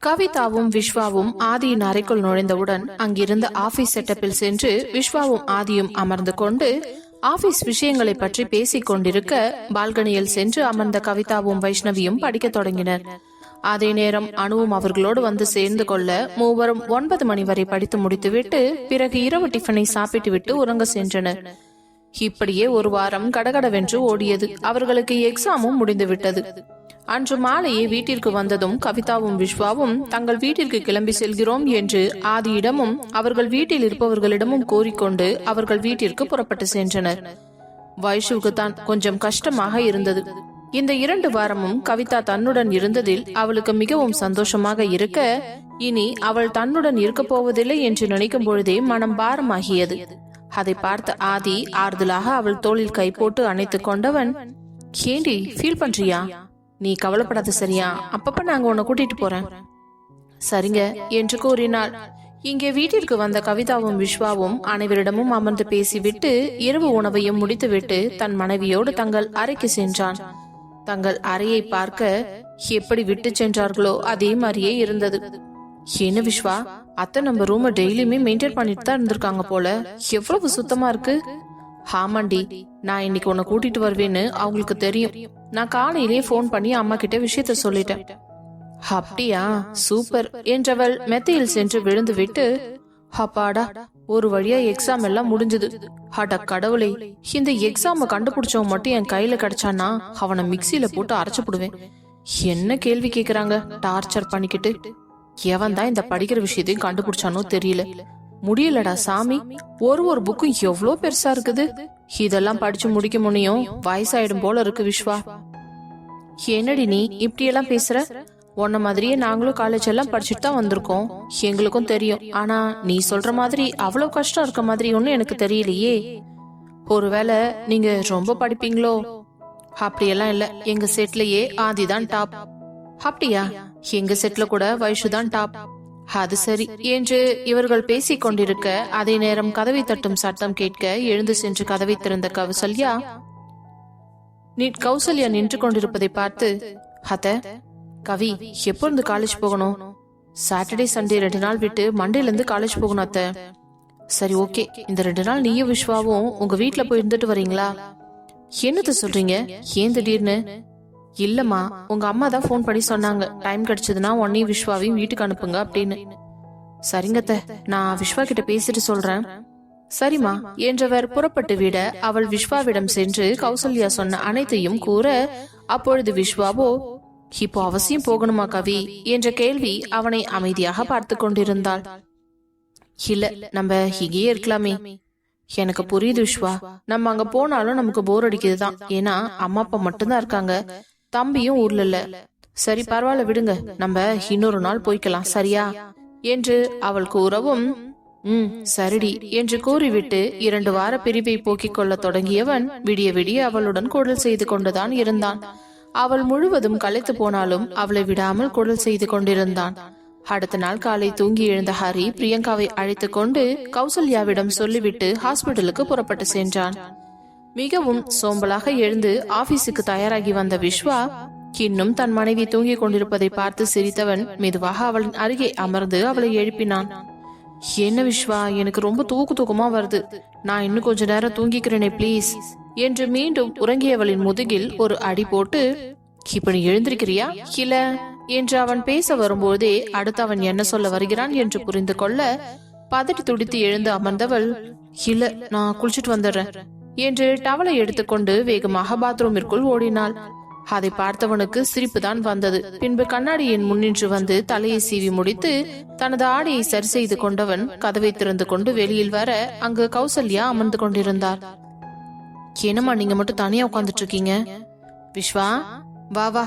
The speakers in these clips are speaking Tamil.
கவிதாவும் விஸ்வாவும் ஆதியின் அறைக்குள் நுழைந்தவுடன் அங்கிருந்த ஆபீஸ் செட்டப்பில் சென்று விஸ்வாவும் ஆதியும் அமர்ந்து கொண்டு ஆபீஸ் விஷயங்களை பற்றி பேசிக் கொண்டிருக்க பால்கனியில் சென்று அமர்ந்த கவிதாவும் வைஷ்ணவியும் படிக்க தொடங்கினர். அதே நேரம் அனுவும் அவர்களோடு வந்து சேர்ந்து கொள்ள மூவரும் 9 மணி வரை படித்து முடித்துவிட்டு பிறகு இரவு டிஃபனை சாப்பிட்டு விட்டு உறங்க சென்றனர். இப்படியே ஒரு வாரம் கடகடவென்று ஓடியது. அவர்களுக்கு எக்ஸாமும் முடிந்துவிட்டது. அன்று மாலையே வீட்டிற்கு வந்ததும் கவிதாவும் விஸ்வாவும் தங்கள் வீட்டிற்கு கிளம்பி செல்கிறோம் என்று ஆதியிடமும் அவர்கள் வீட்டில் இருப்பவர்களிடமும் கூறிக்கொண்டு அவர்கள் வீட்டிற்கு புறப்பட்டு சென்றனர். வைஷுவுக்கு தான் கொஞ்சம் கஷ்டமாக இருந்தது. இந்த 2 வாரமும் கவிதா தன்னுடன் இருந்ததில் அவளுக்கு மிகவும் சந்தோஷமாக இருக்க, இனி அவள் தன்னுடன் இருக்க போவதில்லை என்று நினைக்கும் பொழுதே மனம் பாரமாகியது. அதை பார்த்த ஆதி ஆறுதலாக அவள் தோளில் கை போட்டு அணைத்துக் கொண்டவன், ஏண்டி ஃபீல் பண்றியா? நீ கவலைப்படாத சரியா? அப்பப்ப நாங்க உன்னை கூட்டிட்டு போறேன். சரிங்க என்று கூறினாள். இங்கே வீட்டிற்கு வந்த கவிதாவும் விஸ்வாவும் அனைவரிடமும் அமர்ந்து பேசிவிட்டு இரவு உணவையும் முடித்துவிட்டு தன் மனைவியோடு தங்கள் அறைக்கு சென்றான். தங்கள் அறையை பார்க்க எப்படி விட்டு சென்றார்களோ அதே மாதிரியே இருந்தது. என்ன விஸ்வா, அத்தை நம்ம ரூமை டெய்லியுமே மெயின்டைன் பண்ணிட்டு தான் இருந்திருக்காங்க போல. எவ்வளவு சுத்தமா இருக்கு. ஆமாண்டி, நான் இன்னைக்கு உன்னை கூட்டிட்டு வருவேன்னு அவங்களுக்கு தெரியும். நான் காலையிலேயே போன் பண்ணி அம்மா கிட்ட விஷயத்த சொல்லிட்டேன். அப்படியா, சூப்பர் என்றவள் மெத்தையில் சென்று விழுந்து விட்டு, அப்பாடா, ஒரு வழியா எக்ஸாம் எல்லாம் முடிஞ்சது. அட கடவுளே, இந்த எக்ஸாம கண்டுபிடிச்சவன் மட்டும் என் கையில கிடைச்சானா அவனை மிக்சியில போட்டு அரைச்சு போடுவேன். என்ன கேள்வி கேக்குறாங்க டார்ச்சர் பண்ணிக்கிட்டு. எவன் தான் இந்த படிக்கிற விஷயத்தையும் கண்டுபிடிச்சானோ தெரியல. முடியலடா சாமி, ஒரு புக்கும் எவ்வளவு பெருசா இருக்குது. இதெல்லாம் படிச்சு முடிக்க முடியும் வயசாயிடும் போல இருக்கு. விஸ்வா, என்னடி நீ இப்படி எல்லாம் பேசுற? உன்ன மாதிரியே நாங்களும் காலேஜ் எல்லாம் படிச்சுட்டு தான் வந்திருக்கோம். எங்களுக்கும் தெரியும். ஆனா நீ சொல்ற மாதிரி அவ்வளவு கஷ்டம் இருக்க மாதிரி ஒன்னும் எனக்கு தெரியலையே. ஒருவேளை நீங்க ரொம்ப படிப்பீங்களோ? அப்படியெல்லாம் இல்ல, எங்க செட்லயே ஆதிதான் டாப். அப்படியா? எங்க செட்ல கூட வைஷு தான் டாப். அது சரி என்று இவர்கள் பேசிக் கொண்டிருக்க அதே நேரம் கதவை தட்டும் சத்தம் கேட்க எழுந்து சென்று கதவை திறந்த கௌசல்யா நின்று கொண்டிருப்பதை பார்த்து, அத்த, கவி எப்போ இருந்து காலேஜ் போகணும்? சாட்டர்டே சண்டே 2 நாள் விட்டு மண்டேல இருந்து காலேஜ் போகணும் அத்த. சரி, ஓகே, இந்த 2 நாள் நீயும் விஸ்வாவும் உங்க வீட்டுல போய் இருந்துட்டு வரீங்களா? என்னது சொல்றீங்க? ஏன் திடீர்னு? இல்லம்மா, உங்க அம்மா தான் போன் பண்ணி சொன்னாங்க, டைம் கிடைச்சதுன்னா உன்னையும் விஸ்வாவையும் வீட்டுக்கு அனுப்புங்க அப்படின்னு. சரிங்கத்த, நான் விஸ்வா கிட்ட பேசிட்டு சொல்றேன். சரிம்மா என்றவர் புறப்பட்டு விட அவள் விஸ்வாவிடம் சென்று கௌசல்யா சொன்ன அனைத்தையும் கூற, அப்பொழுது விஸ்வாவோ, இப்போ அவசியம் போகணுமா கவி என்ற கேள்வி அவனை அமைதியாக பார்த்து கொண்டிருந்தாள். இல்ல, நம்ம இங்கேயே இருக்கலாமே. எனக்கு புரியுது விஸ்வா, நம்ம அங்க போனாலும் நமக்கு போர் அடிக்குதுதான். ஏன்னா அம்மா அப்பா மட்டும்தான் இருக்காங்க, தம்பியும் ஊர்ல இல்ல. சரி பரவாயில்ல விடுங்க, நம்ம இன்னொரு நாள் போய்க்கலாம் சரியா என்று அவள் கூறவும், சரிடி என்று கூறிவிட்டு 2 வார பிரிவை போக்கிக் கொள்ள தொடங்கியவன் விடிய விடிய அவளுடன் குடல் செய்து கொண்டுதான் இருந்தான். அவள் முழுவதும் களைத்து போனாலும் அவளை விடாமல் குடல் செய்து கொண்டிருந்தான். அடுத்த நாள் காலை தூங்கி எழுந்த ஹரி பிரியங்காவை அழைத்து கொண்டு கௌசல்யாவிடம் சொல்லிவிட்டு ஹாஸ்பிட்டலுக்கு புறப்பட்டு சென்றான். மிகவும் சோம்பலாக எழுந்து ஆபீஸுக்கு தயாராகி வந்த விஸ்வா இன்னும் தன் மனைவி தூங்கி கொண்டிருப்பதை பார்த்து சிரித்தவன் மெதுவாக அவளின் அருகே அமர்ந்து அவளை எழுப்பினான். என்ன விஸ்வா, எனக்கு ரொம்ப தூக்கமா வருது, நான் இன்னும் கொஞ்ச நேரம் தூங்கிக்கிறேனே பிளீஸ் என்று மீண்டும் உறங்கியவளின் முதுகில் ஒரு அடி போட்டு, இப்ப நீ எழுந்திருக்கிறியா இல்ல என்று அவன் பேச வரும்போதே அடுத்து அவன் என்ன சொல்ல வருகிறான் என்று புரிந்து கொள்ள பதறி துடித்து எழுந்து அமர்ந்தவள், இல்ல நான் குளிச்சுட்டு வந்துடுறேன் என்று டவலை எடுத்துக்கொண்டு வேகமாக பாத்ரூமிற்குள் ஓடினாள். அதை பார்த்தவனுக்கு சிரிப்புதான் வந்தது. பின்பு கண்ணாடியின் முன்னின்று வந்து தலையை சீவி முடித்து தனது ஆடையை சரி செய்து கொண்டவன் கதவை திறந்து கொண்டு வெளியில் வர அங்கு கௌசல்யா அமர்ந்து கொண்டிருந்தார். என்னம்மா நீங்க மட்டும் தனியா உட்காந்துட்டு இருக்கீங்க? விஸ்வா, வா வா.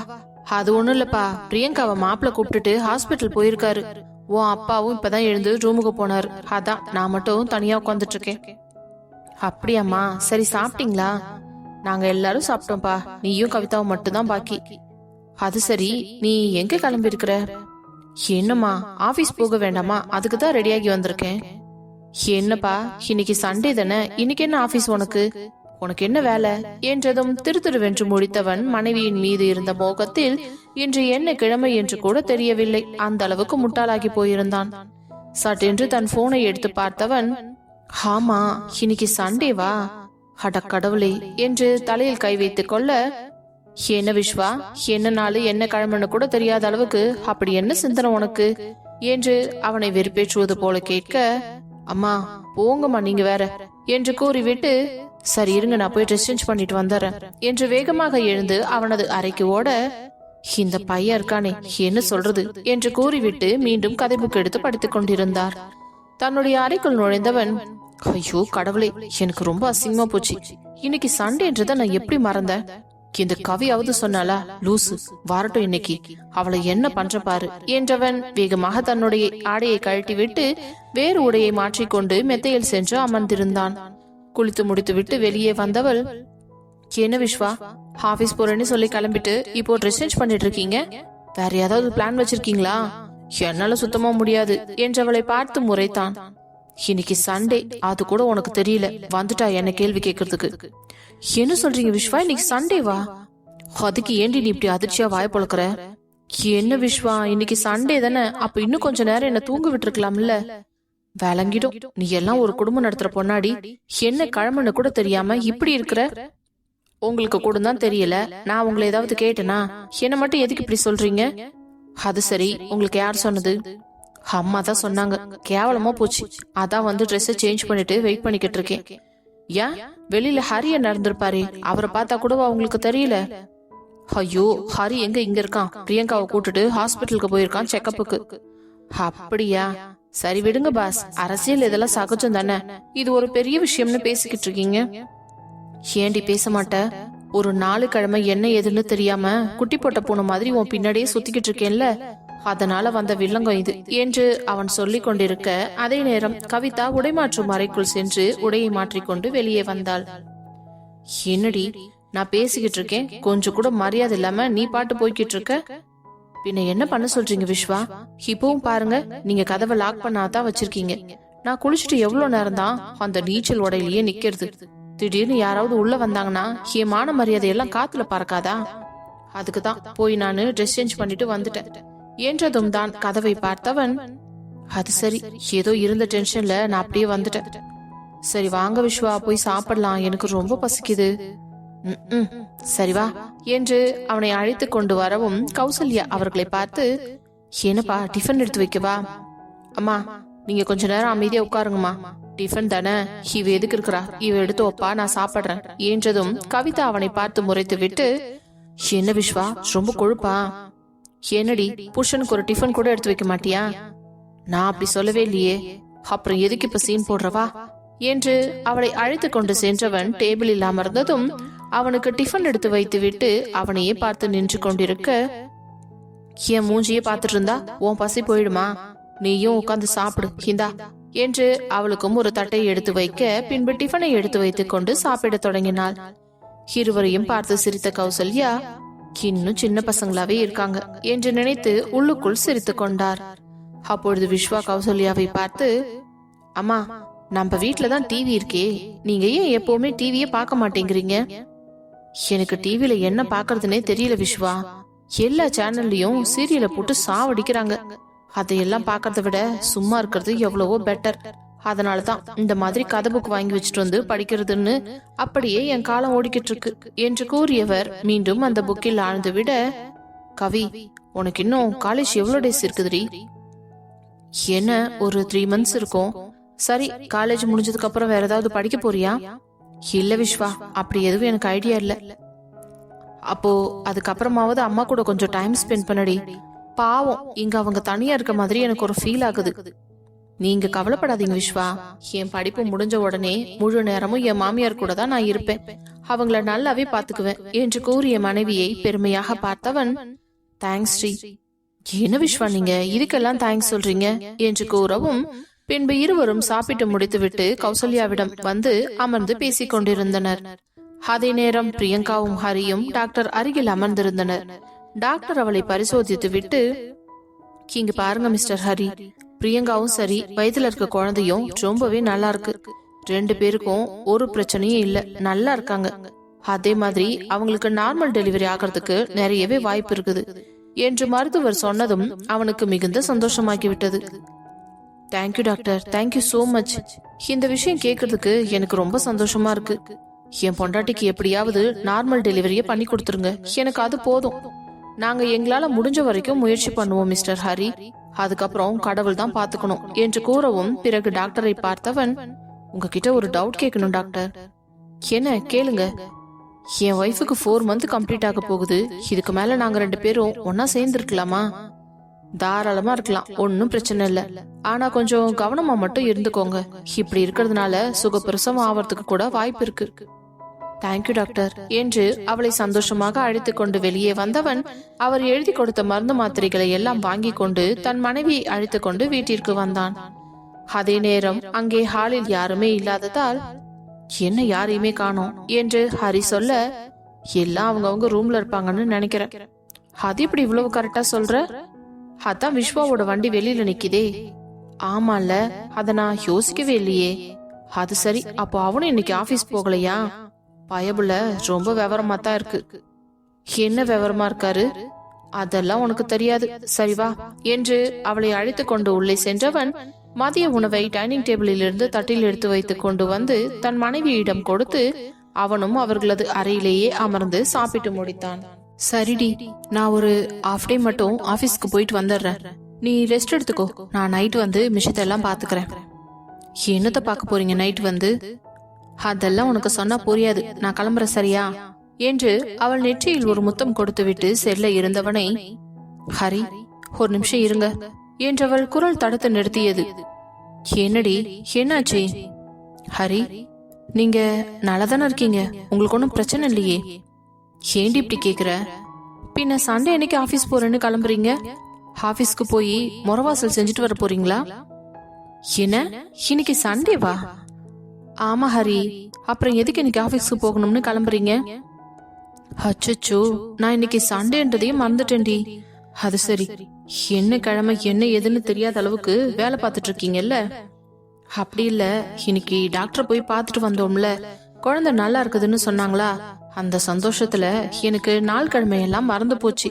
அது ஒண்ணும் இல்லப்பா, பிரியங்காவை மாப்பிள்ள கூப்பிட்டுட்டு ஹாஸ்பிட்டல் போயிருக்காரு. உன் அப்பாவும் இப்பதான் எழுந்து ரூமுக்கு போனாரு, அதான் நான் மட்டும் தனியா உட்காந்துட்டு இருக்கேன். அப்படியாம்மா, சரி சாப்பிட்டீங்களா? நாங்க எல்லாரும் சாப்பிட்டோம்ப்பா, நீயும் கவிதாவும் மட்டும்தான் பாக்கி. அது சரி, நீ எங்க கிளம்பி இருக்கிற? என்னம்மா, ஆபீஸ் போக வேண்டாமா? அதுக்குதான் ரெடியாகி வந்திருக்கேன். என்னப்பா, இன்னைக்கு சண்டே தானே, இன்னைக்கு என்ன ஆபீஸ் உனக்கு? உனக்கு என்ன வேலை என்றதும் திருதிருவென்று முடித்தவன் மனைவியின் மீது இருந்த மோகத்தில் இன்று என்ன கிழமை என்று கூட தெரியவில்லை. அந்த அளவுக்கு முட்டாளாகி போயிருந்தான். சட்டென்று தன் போனை எடுத்து பார்த்தவன், ஆமா இன்னைக்கு சண்டேவா, அட கடவுளே என்று தலையில் கை வைத்துக் கொள்ள, என்ன விஸ்வா, என்ன நாள் என்ன கிழமைன்னு கூட தெரியாத அளவுக்கு அப்படி என்ன சிந்தனை உனக்கு என்று அவனை வெறுப்பேற்றுவது போல கேட்க, அம்மா போங்கம்மா நீங்க வேற என்று கூறிவிட்டு, சரி இருங்க நான் போய் ட்ரெஸ் சேஞ்ச் பண்ணிட்டு வந்துடுறேன் என்று வேகமாக எழுந்து அவனது அறைக்கு ஓட, இந்த பையன் இருக்கானே என்ன சொல்றது என்று கூறிவிட்டு மீண்டும் கதை புக் எடுத்து படித்துக் கொண்டிருந்தார். தன்னுடைய அறைக்குள் நுழைந்தவன், ஐயோ கடவுளே எனக்கு ரொம்ப அசிங்கமா போச்சு, இன்னைக்கு சண்டேன்றத நான் எப்படி மறந்தேன், இந்த கவியாவது சொன்னாலா, லூசு வரட்டும் இன்னைக்கு அவளை என்ன பண்ற பாரு என்றவன் வேகமாக தன்னுடைய ஆடையை கழட்டி விட்டு வேறு உடையை மாற்றிக்கொண்டு மெத்தையில் சென்று அமர்ந்திருந்தான். குளித்து முடித்துவிட்டு வெளியே வந்தவள், என்ன விஸ்வா ஆபீஸ் போறேன்னு சொல்லி கிளம்பிட்டு இப்போ ட்ரெஸ் சேஞ்ச் பண்ணிட்டு இருக்கீங்க, வேற ஏதாவது பிளான் வச்சிருக்கீங்களா, என்னால சுத்தமா முடியாது என்றவளை பார்த்து முறைத்தான். இன்னைக்கு சண்டே அது கூட உனக்கு தெரியல, வந்துட்டா என்ன கேள்வி கேட்கறதுக்கு. என்ன சொல்றீங்க விஸ்வா, இன்னைக்கு சண்டேவா, அதுக்கு ஏண்டி நீ இப்படி அதிர்ச்சியா வாய பொழக்கிற, என்ன விஸ்வா இன்னைக்கு சண்டே தானே, அப்ப இன்னும் கொஞ்ச நேரம் என்ன தூங்க விட்டுருக்கலாம்ல, விளங்கிடும் நீ எல்லாம் ஒரு குடும்பம் நடத்துற பொண்ணாடி, என்ன கிழமைன்னு கூட தெரியாம இப்படி இருக்கிற, உங்களுக்கு கூட தான் தெரியல, நான் உங்களை ஏதாவது கேட்டேனா, என்ன மட்டும் எதுக்கு இப்படி சொல்றீங்க, அது சரி உங்களுக்கு யார் சொன்னது, அம்மா தான் சொன்னாங்க, கேவலமா போச்சு, அதான் வந்து ட்ரெஸ் சேஞ்ச் பண்ணிட்டு வெயிட் பண்ணிக்கிட்டு இருக்கேன். ஏன் வெளியில ஹரிய நடந்திருப்பாரு, அவரை பார்த்தா கூடவா உங்களுக்கு தெரியல, ஐயோ ஹரி எங்க இங்க இருக்கான், பிரியங்காவை கூட்டுட்டு ஹாஸ்பிட்டலுக்கு போயிருக்கான் செக்கப்புக்கு. அப்படியா, சரி விடுங்க பாஸ், அரசியல் இதெல்லாம் சகஜம் தானே, இது ஒரு பெரிய விஷயம்னு பேசிக்கிட்டு இருக்கீங்க. ஏண்டி பேச மாட்ட, ஒரு 4 கிழமை என்ன எதுன்னு தெரியாம குட்டி போட்ட பூனை மாதிரி உன் பின்னாடியே சுத்திக்கிட்டு இருக்கேன்ல, அதனால வந்த வில்லங்கம் இது என்று அவன் சொல்லிக் கொண்டிருக்க, அதே நேரம் கவிதா உடைமாற்றும் அறைக்குள் சென்று உடையை மாற்றிக்கொண்டு வெளியே வந்தாள். என்னடி நான் பேசிக்கிட்டு இருக்கேன், கொஞ்சம் கூட மரியாதை இல்லாம நீ பாட்டு போய்கிட்டு இருக்க, பின்ன என்ன பண்ண சொல்றீங்க விஸ்வா, இப்பவும் பாருங்க நீங்க கதவை லாக் பண்ணாதான் வச்சிருக்கீங்க, நான் குளிச்சுட்டு எவ்வளவு நேரம் தான் அந்த நீச்சல் உடையிலேயே நிக்கிறது, திடீர்னு யாராவது உள்ள வந்தாங்கன்னா என் மான மரியாதை எல்லாம் காத்துல பறக்காதா, அதுக்குதான் போய் நானு ட்ரெஸ் சேஞ்ச் பண்ணிட்டு வந்துட்டேன் என்றதும் தான் கதவை பார்த்தவன், அது சரி ஏதோ இருந்த டென்ஷன்ல நான் அப்படியே வந்துட்டேன், சரி வாங்க விஸ்வா போய் சாப்பிடலாம், எனக்கு ரொம்ப பசிக்குது. சரி வா என்று அவனை அழைத்து கொண்டு வரவும் கௌசல்யா அவர்களை பார்த்து, என்னப்பா டிஃபன் எடுத்து வைக்கவா, அம்மா நீங்க கொஞ்ச நேரம் அமைதியா உட்காருங்கம்மா, டிஃபன் தானே இவ எதுக்கு இருக்கிறா, இவ எடுத்து வைப்பா நான் சாப்பிடுறேன் என்றதும் கவிதா அவனை பார்த்து முறைத்து விட்டு, என்ன விஸ்வா ரொம்ப கொழுப்பா, என்னடி புருஷனுக்கு ஒரு டிஃபன் கூட எடுத்து வைக்க மாட்டியா, நான் அப்படி சொல்லவே இல்லையே, அப்புறம் எதுக்கு இப்ப சீன் போடுறவா என்று அவளை அழைத்து கொண்டு சென்றவன் டேபிளில் அமர்ந்ததும் அவனுக்கு டிஃபன் எடுத்து வைத்து விட்டு அவனையே பார்த்து நின்று கொண்டிருக்க, என் மூஞ்சியே பார்த்துட்டு இருந்தா உன் பசி போயிடுமா, நீயும் உட்கார்ந்து சாப்பிடு இந்தா என்று அவளுக்கும் ஒரு தட்டை எடுத்து வைக்க, பின்பு டிஃபனை எடுத்து வைத்துக் கொண்டு சாப்பிட தொடங்கினாள். இருவரையும் பார்த்து சிரித்த கௌசல்யா, இன்னும் சின்ன பசங்களாவே இருக்காங்க என்று நினைத்து உள்ளுக்குள் சிரித்து கொண்டார். அப்பொழுது விஸ்வா கௌசல்யாவை பார்த்து, அம்மா நம்ம வீட்டுலதான் டிவி இருக்கே, நீங்க ஏன் எப்பவுமே டிவியே பார்க்க மாட்டேங்கிறீங்க, எனக்கு டிவில என்ன பாக்குறதுனே தெரியல விஸ்வா, எல்லா சேனல்லையும் சீரியலை போட்டு சாவடிக்கிறாங்க, அதையெல்லாம் பாக்கறத விட சும்மா இருக்கிறது எவ்வளவோ பெட்டர், அதனாலதான் இந்த மாதிரி கதை புக் வாங்கி வச்சுட்டு வந்து படிக்கிறதுன்னு அப்படியே என் காலம் ஓடிக்கிட்டு இருக்கு என்று கூறியவர் மீண்டும் அந்த புக்கில் ஆழ்ந்து விட, கவி உனக்கு இன்னும் காலேஜ் எவ்வளவு டேஸ் இருக்குதுரி, என்ன ஒரு 3 months இருக்கும், சரி காலேஜ் முடிஞ்சதுக்கு அப்புறம் வேற ஏதாவது படிக்க போறியா, இல்ல விஸ்வா அப்படி எதுவும் எனக்கு ஐடியா இல்ல, அப்போ அதுக்கப்புறமாவது அம்மா கூட கொஞ்சம் டைம் ஸ்பெண்ட் பண்ணடி, பாவம் இங்க அவங்க தனியா இருக்க மாதிரி எனக்கு ஒரு ஃபீல் ஆகுது, நீங்க கவலைப்படாதீங்க விஸ்வா, என் படிப்பு முடிஞ்ச உடனே முழு நேரமும் என் மாமியார் கூட தான் நான் இருப்பேன், அவங்கள நல்லாவே பாத்துக்குவேன் என்று கூறிய மனைவியை பெருமையாக பார்த்தவன், தேங்க்ஸ் ஸ்ரீ, என்ன விஸ்வா நீங்க இதுக்கெல்லாம் தேங்க்ஸ் சொல்றீங்க என்று கூறவும், பின்பு இருவரும் சாப்பிட்டு முடித்துவிட்டு கௌசல்யாவிடம் வந்து அமர்ந்து பேசிக் கொண்டிருந்தனர். அதே நேரம் பிரியங்காவும் ஹரியும் டாக்டர் அருகில் அமர்ந்திருந்தனர். டாக்டர் அவளை பரிசோதித்து விட்டு, இங்க பாருங்க மிஸ்டர் ஹரி, பிரியங்காவும் சரி வயிற்றுல இருக்க குழந்தையும் ரொம்பவே நல்லா இருக்கு, 2 பேருக்கும் ஒரு பிரச்சனையும் இல்ல, நல்லா இருக்காங்க. அதே மாதிரி அவங்களுக்கு நார்மல் டெலிவரி ஆகிறதுக்கு நிறையவே வாய்ப்பு இருக்குது என்று மருத்துவர் சொன்னதும் அவனுக்கு மிகுந்த சந்தோஷமாகிவிட்டது. Thank you doctor, thank you so much. இந்த விஷயம் கேட்கறதுக்கு எனக்கு ரொம்ப சந்தோஷமா இருக்கு. என் பொண்டாட்டிக்கு எப்படியாவது நார்மல் டெலிவரியை பண்ணி கொடுத்துருங்க, எனக்கு அது போதும். நாங்க எங்களால முடிஞ்ச வரைக்கும் முயற்சி பண்ணுவோம் மிஸ்டர் ஹரி, அதுக்கப்புறம் கடவுள் தான் பாத்துக்கணும் என்று கூறவும் பிறகு டாக்டரை பார்த்தவன், உங்ககிட்ட ஒரு டவுட் கேட்கணும் டாக்டர். என்ன கேளுங்க. என் ஒய்ஃபுக்கு 4 மந்த் கம்ப்ளீட் ஆக போகுது. இதுக்கு மேல நாங்க 2 பேரும் ஒன்னா சேர்ந்து இருக்கலாமா? தாராளமா இருக்கலாம், ஒன்னும் பிரச்சனை இல்ல. ஆனா கொஞ்சம் கவனமா மட்டும் இருந்துக்கோங்க. இப்படி இருக்கிறதுனால சுகப்பிரசவம் ஆவறதுக்கு கூட வாய்ப்பு இருக்கு. தேங்க்யூ டாக்டர் என்று அவளை சந்தோஷமாக அழைத்து கொண்டு வெளியே வந்தவன் அவர் எழுதி கொடுத்த மருந்து மாத்திரைகளை எல்லாம் வாங்கி கொண்டு தன் மனைவியை அழைத்து கொண்டு வீட்டிற்கு வந்தான். அதே நேரம் அங்கே ஹாலில் யாருமே இல்லாததால், என்ன யாரையுமே காணோம் என்று ஹரி சொல்ல, எல்லாம் அவங்கவுங்க ரூம்ல இருப்பாங்கன்னு நினைக்கிறேன். அது இப்படி இவ்வளவு கரெக்டா சொல்ற? அதான் விஸ்வாவோட வண்டி வெளியில நிக்குதே. ஆமால, அத நான் யோசிக்கவே இல்லையே. அது சரி, அப்போ அவனும் இன்னைக்கு ஆபீஸ் போகலையா? பயபுல ரொம்ப விவரமா தான் இருக்கு. என்ன விவரமா இருக்காரு? அதெல்லாம் உனக்கு தெரியாது, சரிவா என்று அவளை அழைத்து கொண்டு உள்ளே சென்றவன் மதிய உணவை டைனிங் டேபிளில் இருந்து தட்டில் எடுத்து வைத்துக் கொண்டு வந்து தன் மனைவியிடம் கொடுத்து அவனும் அவர்களது அறையிலேயே அமர்ந்து சாப்பிட்டு முடித்தான். சரிடி, நான் ஒரு ஹாஃப் டே மட்டும் ஆபீஸ்க்கு போயிட்டு வந்துடுறேன். நீ ரெஸ்ட் எடுத்துக்கோ, நான் நைட் வந்து மிஷத்தை எல்லாம் பாத்துக்கிறேன். என்னத்த பார்க்க போறீங்க நைட் வந்து? அதெல்லாம் உனக்கு சொன்னா புரியாது, நான் கிளம்புற சரியா என்று அவள் நெற்றியில் ஒரு முத்தம் கொடுத்து விட்டு செல்ல இருந்தவனை, ஹரி ஒரு நிமிஷம் இருங்க என்றவள் குரல் தடுத்து நிறுத்தியது. என்னடி, என்னாச்சு? ஹரி, நீங்க நல்லாதானே இருக்கீங்க? உங்களுக்கு ஒன்னும் பிரச்சனை இல்லையே? ஏண்டி இப்படி கேக்குற? பின்ன சண்டே அன்னைக்கு ஆபீஸ் போறேன்னு கிளம்புறீங்க. ஆபீஸ்க்கு போய் முறவாசல் செஞ்சுட்டு வர போறீங்களா? என்ன, இன்னைக்கு சண்டேவா? ஆமா ஹரி, அப்புறம் எதுக்கு இன்னைக்கு ஆபீஸ்க்கு போகணும்னு கிளம்புறீங்க? அச்சோ, நான் இன்னைக்கு சண்டேன்றதையே மறந்துட்டேன்டி. அது சரி, என்ன கிழமை என்ன எதுன்னு தெரியாத அளவுக்கு வேலை பார்த்துட்டு இருக்கீங்கல்ல? அப்படி இல்ல, இன்னைக்கு டாக்டர் போய் பார்த்துட்டு வந்தோம்ல, குழந்தை நல்லா இருக்குதுன்னு சொன்னாங்களா, அந்த சந்தோஷத்துல எனக்கு நாள் கிழமையெல்லாம் மறந்து போச்சு.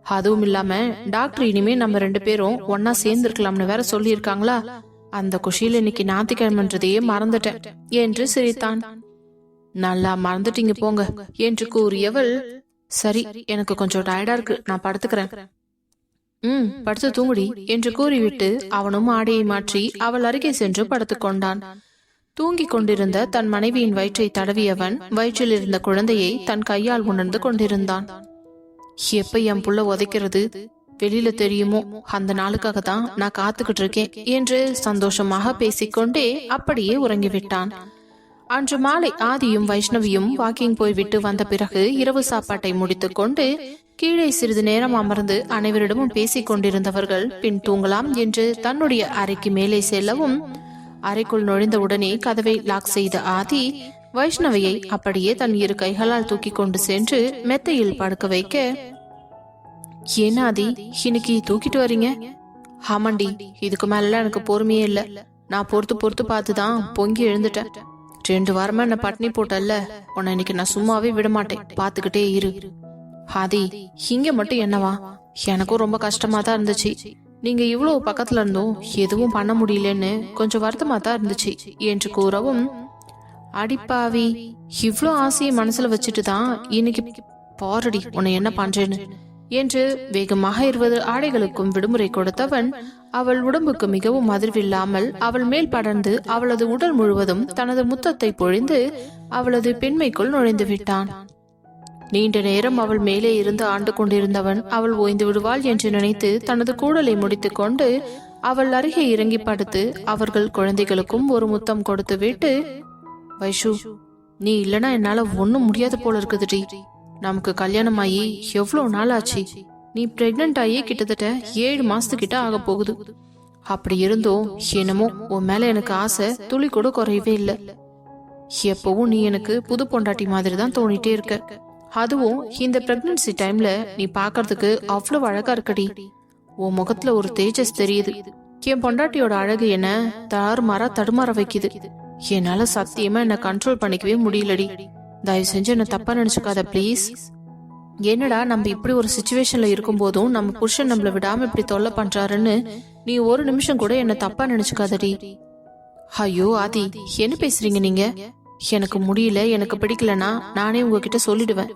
அதுவும் இல்லாம டாக்டர் இனிமே நம்ம 2 பேரும் ஒன்னா சேர்ந்து இருக்கலாம்னு வேற சொல்லி இருக்காங்களா, அந்த குஷியில இன்னைக்கு ஞாயிற்றுக்கிழமைன்றதையே மறந்துட்டேன் என்று சிரித்தான். நல்லா மறந்துட்டீங்க போங்க என்று கூறியவள், சரி எனக்கு கொஞ்சம் டயர்டா இருக்கு, நான் படுத்துக்கிறேன். படுத்து தூங்குடி என்று கூறிவிட்டு அவனும் ஆடையை மாற்றி அவள் அருகே சென்று படுத்துக் கொண்டான். தூங்கிக் கொண்டிருந்த தன் மனைவியின் வயிற்றை தடவியவன் வயிற்றில் இருந்த குழந்தையை தன் கையால் உணர்ந்து கொண்டிருந்தான். எப்ப என் புள்ள உதைக்கிறது வெளியில தெரியுமோ, அந்த நாளுக்காக தான் நான் காத்துக்கிட்டு இருக்கேன் என்று சந்தோஷமாக பேசிக்கொண்டே அப்படியே உறங்கிவிட்டான். அன்று மாலை ஆதியும் வைஷ்ணவியும் வாக்கிங் போய்விட்டு வந்த பிறகு இரவு சாப்பாட்டை முடித்துக் கொண்டு கீழே சிறிது நேரம் அமர்ந்து அனைவரிடமும் பேசிக் கொண்டிருந்தவர்கள் பின் தூங்கலாம் என்று தன்னுடைய அறைக்கு மேலே செல்லவும், அறைக்குள் நுழைந்த உடனே கதவை லாக் செய்த ஆதி வைஷ்ணவியை அப்படியே தன் 2 கைகளால் தூக்கி கொண்டு சென்று மெத்தையில் படுக்க வைக்க, ஏன் ஆதி இன்னைக்கு தூக்கிட்டு வரீங்க? ஆமாண்டி, இதுக்கு மேல எனக்கு பொறுமையே இல்ல. நான் பொறுத்து பார்த்துதான் பொங்கி எழுந்துட்டேன். 2 வாரமா என்ன பட்னி போட்டல்ல, உன்னை இன்னைக்கு நான் சும்மாவே விட மாட்டேன், பாத்துக்கிட்டே இரு. ஆதி, இங்க மட்டும் என்னவா, எனக்கும் ரொம்ப கஷ்டமா தான் இருந்துச்சு. நீங்க இவ்வளவு பக்கத்துல இருந்தும் எதுவும் பண்ண முடியலன்னு கொஞ்சம் வருத்தமா தான் இருந்துச்சு என்று கூறவும், அடிப்பாவி, இவ்ளோ ஆசையை மனசுல வச்சுட்டு தான் இன்னைக்கு பாரடி உன்னை என்ன பண்றேன்னு என்று வேகமாக 20 ஆடைகளுக்கும் விடுமுறை கொடுத்தவன் அவள் உடம்புக்கு மிகவும் அதிர்வில்லாமல் அவள் மேல் படர்ந்து அவளது உடல் முழுவதும் தனது முத்தத்தை பொழிந்து அவளது பெண்மைக்குள் நுழைந்து விட்டான். நீண்ட நேரம் அவள் மேலே இருந்து ஆண்டு கொண்டிருந்தவன் அவள் ஓய்ந்து விடுவாள் என்று நினைத்து தனது கூடலை முடித்துக் கொண்டு அவள் அருகே இறங்கி படுத்து அவர்கள் குழந்தைகளுக்கும் ஒரு முத்தம் கொடுத்து விட்டு, வைஷு, நீ இல்லனா என்னால ஒன்னும் முடியாது போல இருக்குதுடி. நமக்கு கல்யாணம் ஆகி எவ்வளவு நாள் ஆச்சு? நீ பிரெக்னன்ட் ஆகி கிட்டத்தட்ட 7 மாசத்துக்கிட்ட ஆக போகுது. அப்படி இருந்தும் என்னமோ உன் மேல எனக்கு ஆசை துளி கூட குறையவே இல்லை. எப்பவும் நீ எனக்கு புது பொண்டாட்டி மாதிரி தான் தோணிட்டே இருக்க. அதுவும் இந்த பிரெக்னன்சி டைம்ல நீ பாக்குறதுக்கு அவ்வளவு அழகா இருக்கடி. உன் முகத்துல ஒரு தேஜஸ் தெரியுது. என் பொண்டாட்டியோட அழகு என்ன தாறுமாறா தடுமாற வைக்குது. என்னால சத்தியமா என்ன கண்ட்ரோல் பண்ணிக்கவே முடியலடி. தயவு செஞ்சு என்ன தப்பா நினைச்சுக்காத ப்ளீஸ். என்னடா நம்ம இப்படி ஒரு சிச்சுவேஷன்ல இருக்கும் போதும் நம்ம புருஷன் நம்மள விடாம இப்படி தொல்லை பண்றாருன்னு நீ ஒரு நிமிஷம் கூட என்ன தப்பா நினைச்சுக்காதடி. ஐயோ ஆதி, என்ன பேசுறீங்க நீங்க? எனக்கு முடியல, எனக்கு பிடிக்கலனா நானே உங்ககிட்ட சொல்லிடுவேன்.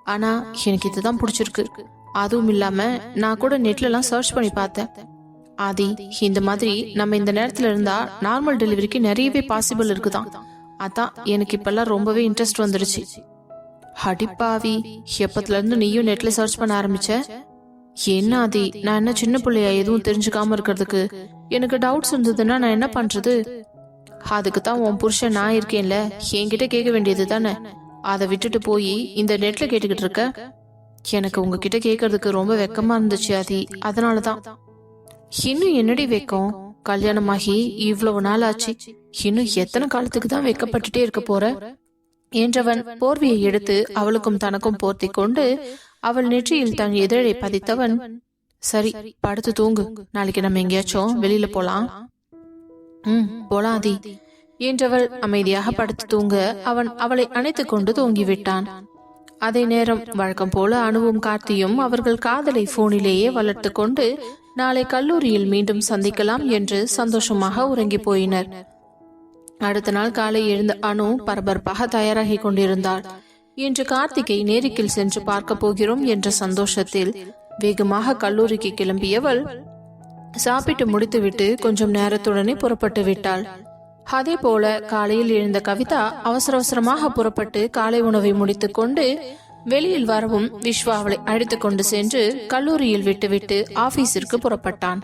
ஆனா எனக்கு இதுதான் பிடிச்சிருக்கு. அதுவும் இல்லாம நான் கூட நெட்ல எல்லாம் சர்ச் பண்ணி பார்த்தேன். ஆதி, இந்த மாதிரி நம்ம இந்த நேரத்துல இருந்தா நார்மல் டெலிவரிக்கு நிறையவே பாசிபிள் இருக்குதான். அதான் எனக்கு இப்பெல்லாம் ரொம்பவே இன்ட்ரெஸ்ட் வந்துருச்சு. அடிப்பாவி, எப்பத்துல இருந்து நீயும் நெட்ல சர்ச் பண்ண ஆரம்பிச்ச? என்ன ஆதி, நான் என்ன சின்ன பிள்ளையா எதுவும் தெரிஞ்சுக்காம இருக்கிறதுக்கு? எனக்கு டவுட்ஸ் இருந்ததுன்னா நான் என்ன பண்றது? அதுக்கு தான் உன் புருஷன் நான் இருக்கேன்ல, என்கிட்ட கேட்க வேண்டியது தானே. அதை விட்டுட்டு போய் இந்த நெட்ல கேட்டுக்கிட்டு இருக்க. எனக்கு உங்ககிட்ட கேட்கறதுக்கு ரொம்ப வெக்கமா இருந்துச்சு ஆதி, அதனாலதான். இன்னும் என்னடி வெக்கம்? கல்யாணமாகி இவ்வளவு நாள் ஆச்சு, இன்னும் எத்தனை காலத்துக்கு தான் வெக்கப்பட்டுட்டே இருக்க போற என்றவன் போர்வையை எடுத்து அவளுக்கும் தனக்கும் போர்த்தி கொண்டு அவள் நெற்றியில் தன் எதிரை பதித்தவன், சரி படுத்து தூங்கு, நாளைக்கு நம்ம எங்கேயாச்சும் வெளியில போலாம். போலாதி என்றவள் அமைதியாக படுத்து தூங்க அவன் அவளை அணைத்துக் கொண்டு தூங்கிவிட்டான். அதே நேரம் வழக்கம் போல அனுவும் கார்த்தியும் அவர்கள் காதலை போனிலேயே வளர்த்து கொண்டு நாளை கல்லூரியில் மீண்டும் சந்திக்கலாம் என்று சந்தோஷமாக உறங்கி போயினர். அடுத்த நாள் காலை எழுந்த அனு பரபரப்பாக தயாராகி கொண்டிருந்தாள். இன்று கார்த்திகை நேரிக்கில் சென்று பார்க்க போகிறோம் என்ற சந்தோஷத்தில் வேகமாக கல்லூரிக்கு கிளம்பியவள் சாப்பிட்டு முடித்துவிட்டு கொஞ்சம் நேரத்துடனே புறப்பட்டு விட்டாள். அதே போல காலையில் எழுந்த கவிதா அவசர அவசரமாக புறப்பட்டு காலை உணவை முடித்துக் கொண்டு வெளியில் வரவும் விஸ்வா அவளை அழைத்துக் கொண்டு சென்று கல்லூரியில் விட்டுவிட்டு ஆபீஸிற்கு புறப்பட்டான்.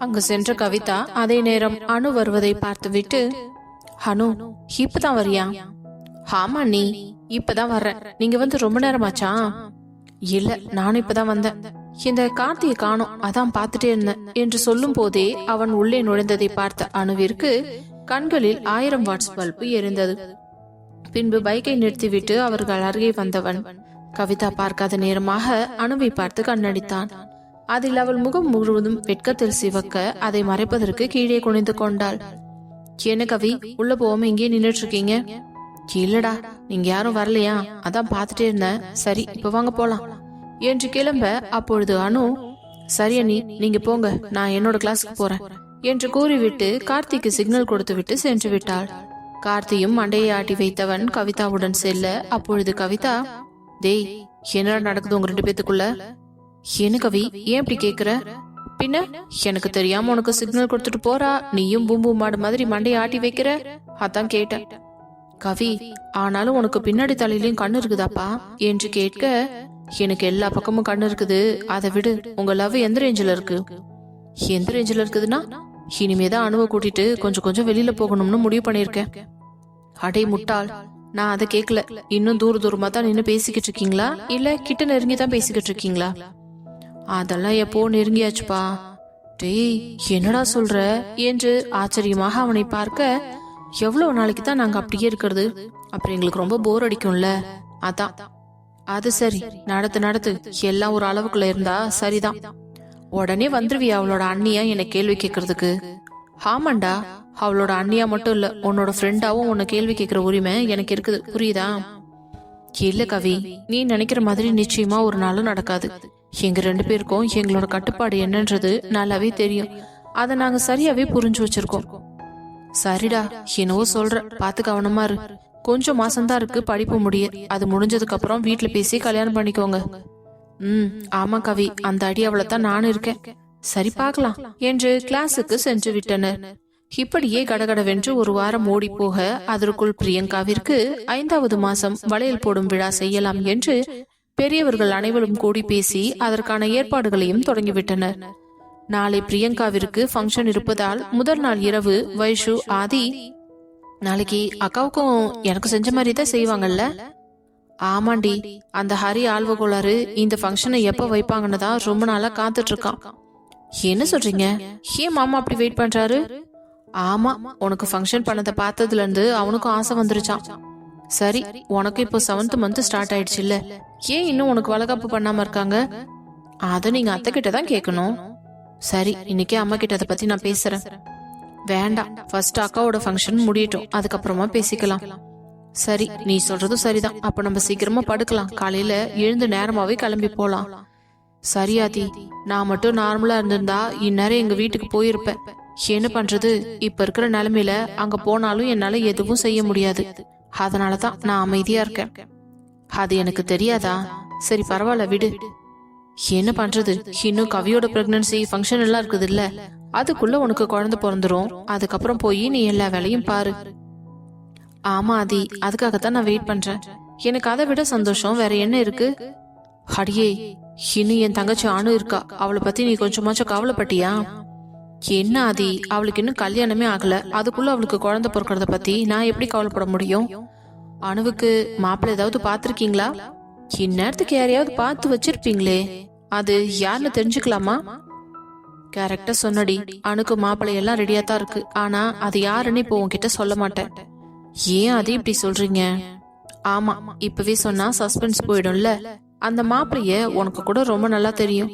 அங்கு சென்ற கவிதா அதே நேரம் அனு வருவதை பார்த்துவிட்டு, அனு இப்பதான் வரியா? ஆமா நீ இப்பதான் வர்றேன். நீங்க வந்து ரொம்ப நேரமாச்சா? இல்ல, நானும் இப்பதான் வந்தேன். இந்த கார்த்தியை காணோம், அதான் பார்த்துட்டே இருந்தேன் என்று சொல்லும் போதே அவன் உள்ளே நுழைந்ததை பார்த்த அணுவிற்கு கண்களில் 1000 வாட்ஸ் பல்பு எரிந்தது. பின்பு பைக்கை நிறுத்திவிட்டு அவர்கள் அருகே வந்தவன் கவிதா பார்க்காத நேரமாக அணுவை பார்த்து கண்ணடித்தான். அதில் அவள் முகம் முழுவதும் வெட்கத்தில் சிவக்க அதை மறைப்பதற்கு கீழே குனிந்து கொண்டாள். என்ன கவி, உள்ள போகாம இங்கே நின்றுட்டு இருக்கீங்க? இல்லடா, நீங்க யாரும் வரலையா, அதான் பார்த்துட்டே இருந்தேன். சரி இப்ப வாங்க போலாம் என்று கிளம்ப, அப்பொழுது அனு, சரி அண்ணி நீங்க போங்க, நான் என்னோட கிளாஸுக்கு போறேன் என்று கூறிவிட்டு கார்த்திக்கு சிக்னல் கொடுத்து விட்டு சென்று விட்டாள். கார்த்தியும் மண்டையை ஆட்டி வைத்தவன் கவிதாவுடன் செல்ல, அப்பொழுது கவிதா, டேய் என்னடா நடக்குது உங்க 2 பேத்துக்குள்ள? என்ன கவி, ஏன் இப்படி கேக்குற? பின்ன எனக்கு தெரியாம உனக்கு சிக்னல் கொடுத்துட்டு போறா, நீயும் பூம்பூ மாடு மாதிரி மண்டையை ஆட்டி வைக்கிற, அதான் கேட்டேன். கவி, ஆனாலும் உனக்கு பின்னாடி தலையிலயும் கண்ணு இருக்குதாப்பா என்று கேட்க, எனக்கு எல்லா பக்கமும் கண்ணு இருக்குது, அதை விடு. உங்க லவ் எந்த ரேஞ்சில இருக்கு? எந்த ரேஞ்சில இருக்குதுன்னா, இனிமேதான் அணுவை கூட்டிட்டு கொஞ்சம் கொஞ்சம் வெளியில போகணும்னு முடிவு பண்ணிருக்கேன். அடே முட்டாள், நான் அதை கேட்கல. இன்னும் தூரமா தான் நின்னு பேசிக்கிட்டு இருக்கீங்களா, இல்ல கிட்ட நெருங்கி தான் பேசிக்கிட்டு இருக்கீங்களா? அதெல்லாம் எப்போ நெருங்கியாச்சுப்பா. டேய் என்னடா சொல்ற என்று ஆச்சரியமாக அவனை பார்க்க, எவ்வளவு நாளைக்கு தான் நாங்க அப்படியே இருக்கிறது? அப்புறம் எங்களுக்கு ரொம்ப போர் அடிக்கும்ல, அதான். அது சரி, நடத்து எல்லாம் ஒரு அளவுக்குள்ள இருந்தா சரிதான். உடனே வந்துருவியா அவளோட அண்ணியா என்ன கேள்வி கேட்கறதுக்கு? ஆமாண்டா, அவளோட அண்ணியா மட்டும் இல்ல, உன்னோட ஃப்ரெண்டாவும் உன்னை கேள்வி கேட்கிற உரிமை எனக்கு இருக்குது, புரியுதா? இல்ல கவி, நீ நினைக்கிற மாதிரி நிச்சயமா ஒரு நாளும் நடக்காது. எங்க 2 பேருக்கும் எங்களோட கட்டுப்பாடு என்னன்றது நல்லாவே தெரியும். அதை நாங்க சரியாவே புரிஞ்சு வச்சிருக்கோம். சரிடா, என்னவோ சொல்ற, பார்த்து கவனமா இரு. கொஞ்சம் மாசம்தான் இருக்கு படிப்பு முடிய, அது முடிஞ்சதுக்கு அப்புறம் வீட்டுல பேசி கல்யாணம் பண்ணிக்கோங்க. ஆமா கவி, அந்த அடி அவளைத்தான் நானும் இருக்கேன். சரி பார்க்கலாம் என்று கிளாஸுக்கு சென்று விட்டனர். இப்படியே கடகடவென்று ஒரு வாரம் ஓடி போக, அதற்குள் பிரியங்காவிற்கு 5வது மாசம் வளையல் போடும் விழா செய்யலாம் என்று பெரியவர்கள் அனைவரும் கூடி பேசி அதற்கான ஏற்பாடுகளையும் தொடங்கிவிட்டனர். நாளை பிரியங்காவிற்கு ஃபங்க்ஷன் இருப்பதால் முதல் நாள் இரவு வைஷு, ஆதி, நாளைக்கு அக்காவுக்கும் எனக்கு செஞ்ச மாதிரி தான் செய்வாங்கல்ல? ஆமாண்டி, அந்த ஹரி ஆழ்வகோளாறு இந்த ஃபங்க்ஷனை எப்ப வைப்பாங்கன்னு தான் ரொம்ப நாளா காத்துட்டு இருக்கான். என்ன சொல்றீங்க? ஏன் மாமா அப்படி வெயிட் பண்றாரு? ஆமா, உனக்கு ஃபங்க்ஷன் பண்ணதை பார்த்ததுல இருந்து அவனுக்கும் ஆசை வந்துருச்சான். சரி, உனக்கு இப்போ 7th month ஸ்டார்ட் ஆயிடுச்சு இல்ல, ஏன் இன்னும் உனக்கு வளகாப்பு பண்ணாம இருக்காங்க? அத நீங்க அத்தை கிட்ட தான் கேட்கணும். சரி, இன்னைக்கே அம்மா கிட்ட அதை பத்தி நான் பேசுறேன். வேண்டாம், ஃபர்ஸ்ட் அக்காவோட ஃபங்க்ஷன் முடியட்டும், அதுக்கப்புறமா பேசிக்கலாம். சரி, நீ சொல்றதும் சரிதான். அப்ப நம்ம சீக்கிரமா படுக்கலாம், காலையில எழுந்து நேரமாவே கிளம்பி போலாம். சரி ஆதி, நான் மட்டும் நார்மலா இருந்திருந்தா இந்நேரம் எங்க வீட்டுக்கு போயிருப்பேன். என்ன பண்றது, இப்ப இருக்கிற நிலைமையில அங்க போனாலும் என்னால எதுவும் செய்ய முடியாது. அதனாலதான் நான் அமைதியா இருக்கேன். அது எனக்கு தெரியாதா? சரி பரவாயில்ல, விடு. என்ன பண்றது, இன்னும் கவியோட பிரெக்னன்சி ஃபங்க்ஷன் எல்லாம் இருக்குது இல்ல, அதுக்குள்ள உனக்கு குழந்தை பிறந்துரும். அதுக்கப்புறம் போய் நீ எல்லா வேலையும் பாரு. ஆமா ஆதி, அதுக்காகத்தான் நான் வெயிட் பண்றேன். எனக்கு அதை விட சந்தோஷம் வேற என்ன இருக்கு? அடியே, இன்னும் என் தங்கச்சி அனு இருக்கா, அவளை பத்தி நீ கொஞ்சமாச்சும் கவலைப்பட்டியா? என்ன ஆதி, அவளுக்கு இன்னும் கல்யாணமே ஆகல, அதுக்குள்ள அவளுக்கு குழந்தை பிறக்கிறத பத்தி நான் எப்படி கவலைப்பட முடியும்? அனுவுக்கு மாப்பிள்ளை ஏதாவது பாத்திருக்கீங்களா? இந்நேரத்துக்கு யாரையாவது பார்த்து வச்சிருப்பீங்களே, அது யாருன்னு தெரிஞ்சுக்கலாமா? கரெக்டா சொன்னடி, அனுக்கு மாப்பிள்ளை எல்லாம் ரெடியா தான் இருக்கு. ஆனா அது யாருன்னு இப்போ உன்கிட்ட சொல்ல மாட்டேன். ஏன் அது இப்படி சொல்றீங்க? ஆமா, இப்பவே சொன்னா சஸ்பென்ஸ் போயிடும்ல. அந்த மாப்பிளைய உனக்கு கூட ரொம்ப நல்லா தெரியும்.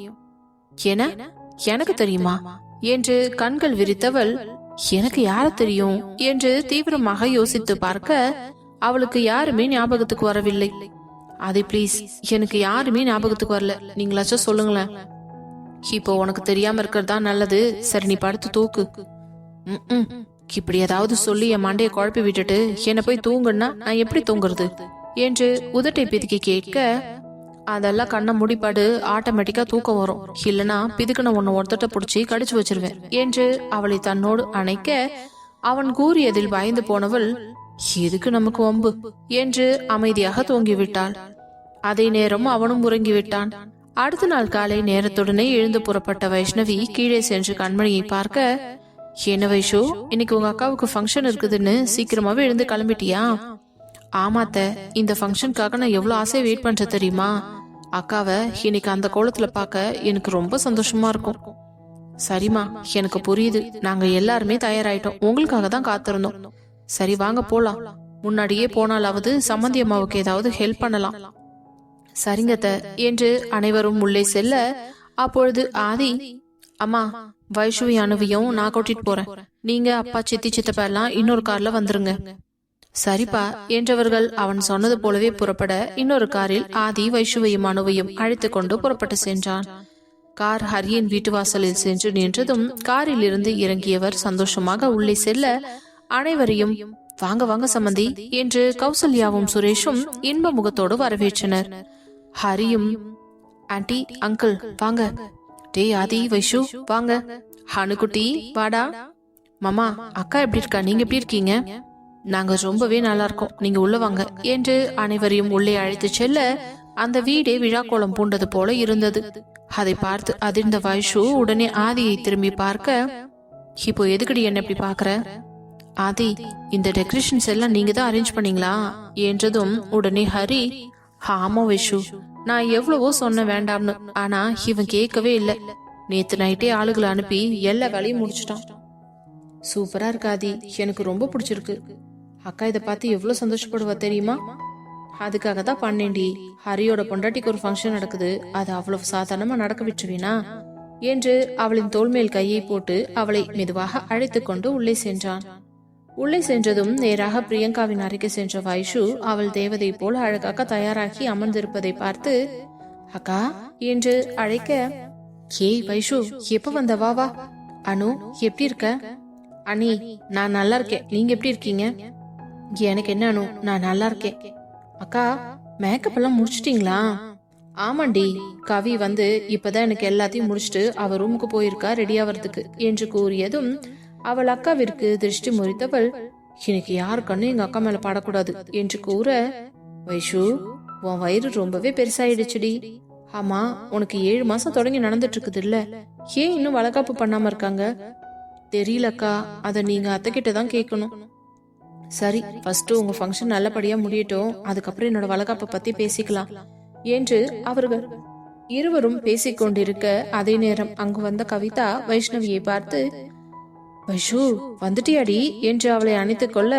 என எனக்கு தெரியுமா என்று கண்கள் விரித்தவள், எனக்கு யார தெரியும் என்று தீவிரமாக யோசித்து பார்க்க அவளுக்கு யாருமே ஞாபகத்துக்கு வரவில்லை. அது ப்ளீஸ், எனக்கு யாருமே ஞாபகத்துக்கு வரல, நீங்களாச்சும் சொல்லுங்களேன். இப்போ உனக்கு தெரியாம இருக்கிறதா நல்லது. சரி, நீ படுத்து தூக்கு. இப்படி ஏதாவது சொல்லி என் மண்டையை குழப்பி விட்டுட்டு என்ன போய் தூங்குன்னா நான் எப்படி தூங்குறது என்று உதட்டை பிதுக்கி கேட்க, அதெல்லாம் கண்ணை முடிப்பாடு, ஆட்டோமேட்டிக்கா தூக்கம் வரும். இல்லனா பிதுக்குன உன்னை ஒருத்தட்ட புடிச்சு கடிச்சு வச்சிருவேன் என்று அவளை தன்னோடு அணைக்க, அவன் கூறியதில் பயந்து போனவள், எதுக்கு நமக்கு வம்பு என்று அமைதியாக தூங்கிவிட்டாள். அதே நேரம் அவனும் உறங்கிவிட்டான். அடுத்த நாள் காலை நேரத்துடனே எழுந்து புறப்பட்ட வைஷ்ணவி கீழே சென்று கண்மணியை பார்க்க, என்ன வைஷு, இன்னைக்கு உங்க அக்காவுக்கு ஃபங்க்ஷன் இருக்குதுன்னு சீக்கிரமாவே எழுந்து கிளம்பிட்டியா? ஆமாத்த, இந்த ஃபங்க்ஷனுக்காக நான் எவ்வளவு ஆசையை வெயிட் பண்ற தெரியுமா? அக்காவை இன்னைக்கு அந்த கோலத்துல பார்க்க எனக்கு ரொம்ப சந்தோஷமா இருக்கும். சரிம்மா, எனக்கு புரியுது. நாங்க எல்லாருமே தயாராயிட்டோம், உங்களுக்காக தான் காத்திருந்தோம். சரி வாங்க போலாம். முன்னாடியே போனாலாவது சம்மந்தி அம்மாவுக்கு ஏதாவது ஹெல்ப் பண்ணலாம். சரிங்கத்த என்று அனைவரும் உள்ளே செல்ல, அப்பொழுது ஆதி, அம்மா, வைஷ்ணவி அனுவியும் நான் கூட்டிட்டு போறேன், நீங்க அப்பா சித்தி சித்தப்பா எல்லாம் இன்னொரு கார்ல வந்துருங்க. சரிப்பா என்றவர்கள் அவன் சொன்னது போலவே புறப்பட இன்னொரு காரில் ஆதி வைஷ்ணவியும் அனுவையும் அழைத்து கொண்டு புறப்பட்டு சென்றான். கார் ஹரியின் வீட்டு வாசலில் சென்று நின்றதும் காரில் இருந்து இறங்கியவர் சந்தோஷமாக உள்ளே செல்ல, அனைவரையும் வாங்க வாங்க சம்மந்தி என்று கௌசல்யாவும் சுரேஷும் இன்ப முகத்தோடு வரவேற்றனர். ஹரியும், ஆண்டி, அங்கிள் வாங்க. டே ஆதி, வைஷு வாங்க. ஹனுக்குட்டி வாடா. மாமா, அக்கா எப்படி இருக்கா, நீங்க எப்படி இருக்கீங்க? நாங்க ரொம்பவே நல்லா இருக்கோம், நீங்க உள்ள வாங்க என்று அனைவரையும் உள்ளே அழைத்து செல்ல, அந்த வீடே விழாக்கோலம் பூண்டது போல இருந்தது. அதை பார்த்து அதிர்ந்த வைஷு உடனே ஆதியை திரும்பி பார்க்க, இப்போ எதுக்கடி என்ன இப்படி பாக்குற? ஆதி, இந்த டெக்கரேஷன்ஸ் எல்லாம் நீங்க தான் அரேஞ்ச் பண்ணீங்களா என்றதும் உடனே ஹரி, ஆமா வைஷு, நான் எவ்வளவோ சொன்ன வேண்டாம்னு, ஆனா இவன் கேட்கவே இல்லை. நேத்து நைட்டே ஆளுகளை அனுப்பி எல்லா வேலையும் முடிச்சிட்டான். சூப்பரா இருக்காதி, எனக்கு ரொம்ப பிடிச்சிருக்கு. அக்கா இதை பார்த்து எவ்வளவு சந்தோஷப்படுவா தெரியுமா? அதுக்காக தான் பண்ணேன்டி. ஹரியோட பொண்டாட்டிக்கு ஒரு ஃபங்க்ஷன் நடக்குது, அது அவ்வளவு சாதாரணமா நடக்க விட்டுருவீனா என்று அவளின் தோள் மேல் கையை போட்டு அவளை மெதுவாக அழைத்து கொண்டு உள்ளே சென்றான். உள்ளே சென்றதும் நேராக பிரியங்காவின் அறைக்கு சென்ற வைஷு அவள் தேவதை போல் அழகாக தயாராகி அமர்ந்திருப்பதை பார்த்து, அக்கா என்று அழைக்க, ஏய் வைஷு, எப்ப வந்த? வா வா. அனு, எப்படி இருக்க? அனி, நான் நல்லா இருக்கேன், நீங்க எப்படி இருக்கீங்க? எனக்கு என்ன அனு, நான் நல்லா இருக்கேன். அக்கா, மேக்கப் எல்லாம் முடிச்சிட்டீங்களா? ஆமாண்டி, கவி வந்து இப்பதான் எனக்கு எல்லாத்தையும் முடிச்சுட்டு அவ ரூமுக்கு போயிருக்கா ரெடி ஆவறதுக்கு என்று கூறியதும் அவள் அக்காவிற்கு திருஷ்டி முறித்தவள், எனக்கு யாரு கண்ணு எங்க அக்கா மேல பாடக்கூடாது என்று கூற, வைஷு, உன் வயிறு ரொம்பவே பெருசாயிடுச்சுடி. ஆமா, உனக்கு 7 மாசம் தொடங்கி நடந்துட்டு இருக்குது இல்ல, ஏன் இன்னும் வளகாப்பு பண்ணாம இருக்காங்க? தெரியலக்கா, அத நீங்க அத்தை கிட்ட தான் கேட்கணும். சரி, ஃபர்ஸ்ட் உங்க ஃபங்க்ஷன் நல்லபடியா முடியட்டும், அதுக்கப்புறம் என்னோட வளகாப்பை பத்தி பேசிக்கலாம் என்று அவர்கள் இருவரும் பேசிக்கொண்டிருக்க, அதே நேரம் அங்கு வந்த கவிதா வைஷ்ணவியை பார்த்து, வைஷு வந்துட்டியாடி என்று அவளை அணைத்துக் கொள்ள,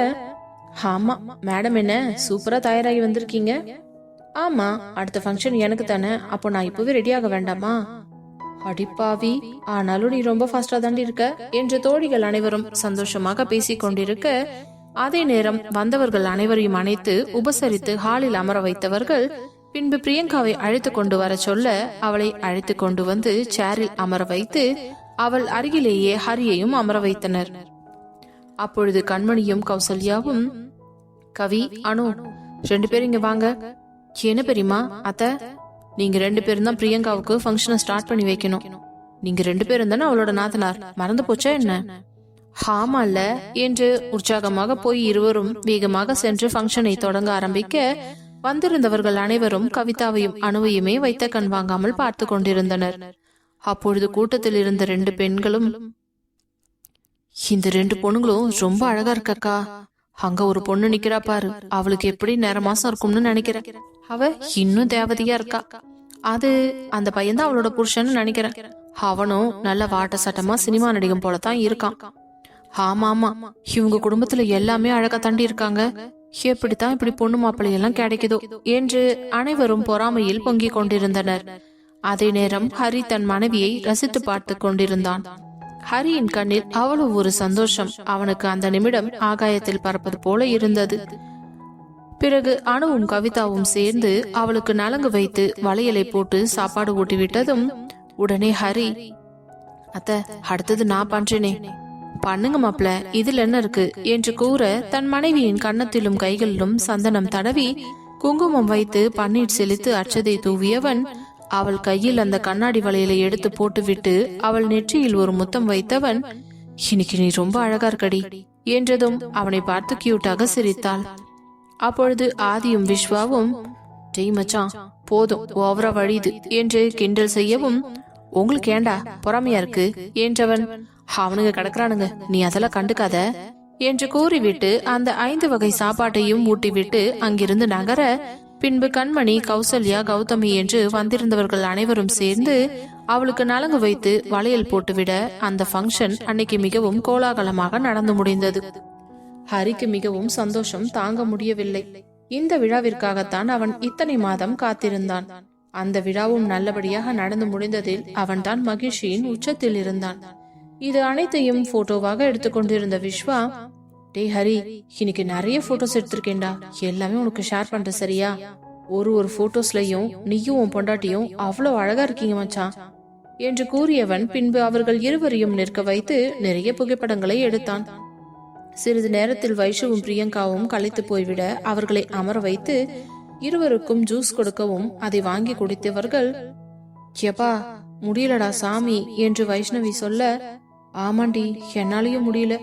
ஆமா மேடம், என்ன சூப்பரா தயாராகி வந்திருக்கீங்க. ஆமா, அடுத்த ஃபங்க்ஷன் எனக்கு தானே, அப்போ நான் இப்பவே ரெடி ஆக வேண்டாமா? அடிப்பாவி, ஆனாலும் நீ ரொம்ப ஃபாஸ்டா தாண்டி இருக்க என்று தோழிகள் அனைவரும் சந்தோஷமாக பேசிக் கொண்டிருக்க, அதே நேரம் வந்தவர்கள் அனைவரையும் அணைத்து உபசரித்து ஹாலில் அமர வைத்தவர்கள் பின்பு பிரியங்காவை அழைத்து கொண்டு வர சொல்ல, அவளை அழைத்து கொண்டு வந்து சேரில் அமர வைத்து அவள் அருகிலேயே ஹரியையும் அமர வைத்தனர். அப்பொழுது கண்மணியும் கௌசல்யாவும், கவி, அனு, 2 பேரும் இங்க வாங்க. என்ன பெரியமா? அத்த, நீங்க 2 பேரும் தான் பிரியங்காவுக்கு ஃபங்க்ஷனை ஸ்டார்ட் பண்ணி வைக்கணும். நீங்க 2 பேரும் தானே அவளோட நாத்தனார், மறந்து போச்சா என்ன? ஆமால என்று உற்சாகமாக போய் இருவரும் வேகமாக சென்று ஃபங்க்ஷனை தொடங்க ஆரம்பிக்க, வந்திருந்தவர்கள் அனைவரும் கவிதாவையும் அணுவையுமே வைத்த கண் வாங்காமல் பார்த்து கொண்டிருந்தனர். அப்பொழுது கூட்டத்தில் இருந்த 2 பெண்களும், இந்த 2 பொண்ணுங்களும் ரொம்ப அழகா இருக்கக்கா. அங்க ஒரு பொண்ணு நிக்கிறா பாரு, அவளுக்கு எப்படி நேர மாசம் இருக்கும்னு நினைக்கிறேன். அவ இன்னும் தேவதையா இருக்கா. அது அந்த பையன்தான் அவளோட புருஷன்னு நினைக்கிறேன். அவனும் நல்ல வாட்ட சட்டமா சினிமா நடிகம் போலதான் இருக்கான். ஆமா ஆமா, இவங்க குடும்பத்துல எல்லாமே அழகா தாண்டி இருக்காங்க. எப்படித்தான் இப்படி பொண்ணு மாப்பிள்ளை எல்லாம் கிடைக்குதோ என்று அனைவரும் பொறாமையில் பொங்கிக் கொண்டிருந்தனர். அதே நேரம் ஹரி தன் மனைவியை ரசித்து பார்த்து கொண்டிருந்தான். ஹரியின் கண்ணில் அவ்வளவு ஒரு சந்தோஷம். அவனுக்கு அந்த நிமிடம் ஆகாயத்தில் பறப்பது போல இருந்தது. பிறகு அணுவும் கவிதாவும் சேர்ந்து அவளுக்கு நலங்கு வைத்து வளையலை போட்டு சாப்பாடு ஊட்டிவிட்டதும் உடனே ஹரி, அத்த, அடுத்தது நான் பண்றேனே. பண்ணுங்க மாப்ள, இதுல என்ன இருக்கு என்று கூற தன் மனைவியின் கன்னத்திலும் கைகளிலும் சந்தனம் தடவி குங்குமம் வைத்து பன்னீர் செலுத்து அச்சதை தூவியவன் அவள் கையில் அந்த கண்ணாடி வளையலை எடுத்து போட்டுவிட்டு அவள் நெற்றியில் ஒரு முத்தம் வைத்தவன், இன்னைக்கு நீ ரொம்ப அழகா இருக்கடி என்றதும் அவனை பார்த்து கியூட்டாக சிரித்தாள். அப்பொழுது ஆதியும் விஸ்வாவும், டேய் மச்சான், போதும், ஓவரா வழியுது என்று கிண்டல் செய்யவும், உங்களுக்கு ஏண்டா பொறாமையா இருக்கு என்றவன், அவனுங்க கிடக்குறானுங்க, நீ அதெல்லாம் கண்டுக்காத என்று கூறிவிட்டு அந்த 5 வகை சாப்பாட்டையும் ஊட்டிவிட்டு அங்கிருந்து நகர, பின்பு கண்மணி, கௌசல்யா, கௌதமி என்று வந்திருந்தவர்கள் அனைவரும் சேர்ந்து அவளுக்கு நலங்கு வைத்து வளையல் போட்டுவிட அந்த ஃபங்க்ஷன் அன்னைக்கு மிகவும் கோலாகலமாக நடந்து முடிந்தது. ஹரிக்கு மிகவும் சந்தோஷம் தாங்க முடியவில்லை. இந்த விழாவிற்காகத்தான் அவன் இத்தனை மாதம் காத்திருந்தான். அந்த விழாவும் நல்லபடியாக நடந்து முடிந்ததில் அவன் தான் மகிழ்ச்சியின் உச்சத்தில் இருந்தான். இது அனைத்தையும் போட்டோவாக எடுத்துக்கொண்டிருந்த விஸ்வா, டேய் ஹரி, இன்னைக்கு நிறைய போட்டோஸ் எடுத்திருக்கேன்டா, எல்லாமே உனக்கு ஷேர் பண்ற, சரியா? ஒரு போட்டோஸ்லயும் நீயும் உன் பொண்டாட்டியும் அவ்வளவு அழகா இருக்கீங்க மச்சான் என்று கூறியவன் பின்பு அவர்கள் இருவரையும் நிற்க வைத்து நிறைய புகைப்படங்களை எடுத்தான். சிறிது நேரத்தில் வைஷுவும் பிரியங்காவும் களைத்து போய்விட அவர்களை அமர வைத்து இருவருக்கும் ஜூஸ் கொடுக்கவும் அதை வாங்கி குடித்தவர்கள், எப்பா முடியலடா சாமி என்று வைஷ்ணவி சொல்ல, ஆமாண்டி, என்னாலயும் முடியல.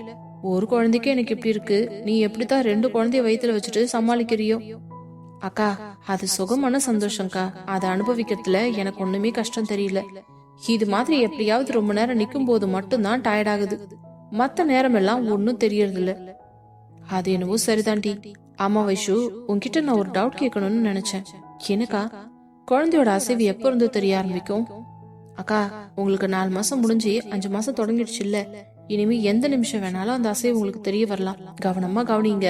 ஒரு குழந்தைக்கு எனக்கு இப்படி இருக்கு, நீ எப்படித்தான் 2 குழந்தைய வயித்துல வச்சுட்டு சமாளிக்கிறியோ? அக்கா, அது சுகமான சந்தோஷம்க்கா, அதை அனுபவிக்கிறதுல எனக்கு ஒண்ணுமே கஷ்டம் தெரியல. இது மாதிரி எப்படியாவது ரொம்ப நேரம் நிக்கும் போது மட்டும்தான் டயர்ட் ஆகுது, மத்த நேரம் எல்லாம் ஒன்னும் தெரியறது இல்ல. அது என்னவோ சரிதாண்டி. ஆமா வைஷு, உன்கிட்ட நான் ஒரு டவுட் கேட்கணும்னு நினைச்சேன். எனக்கா, குழந்தையோட அசைவு எப்ப இருந்து தெரிய ஆரம்பிக்கும்? அக்கா, உங்களுக்கு 4 மாசம் முடிஞ்சு 5 மாசம் தொடங்கிடுச்சு இல்ல, இனிமே எந்த நிமிஷம் வேணாலும் அந்த அசைவு உங்களுக்கு தெரிய வரலாம். கவனமா கவனிங்க.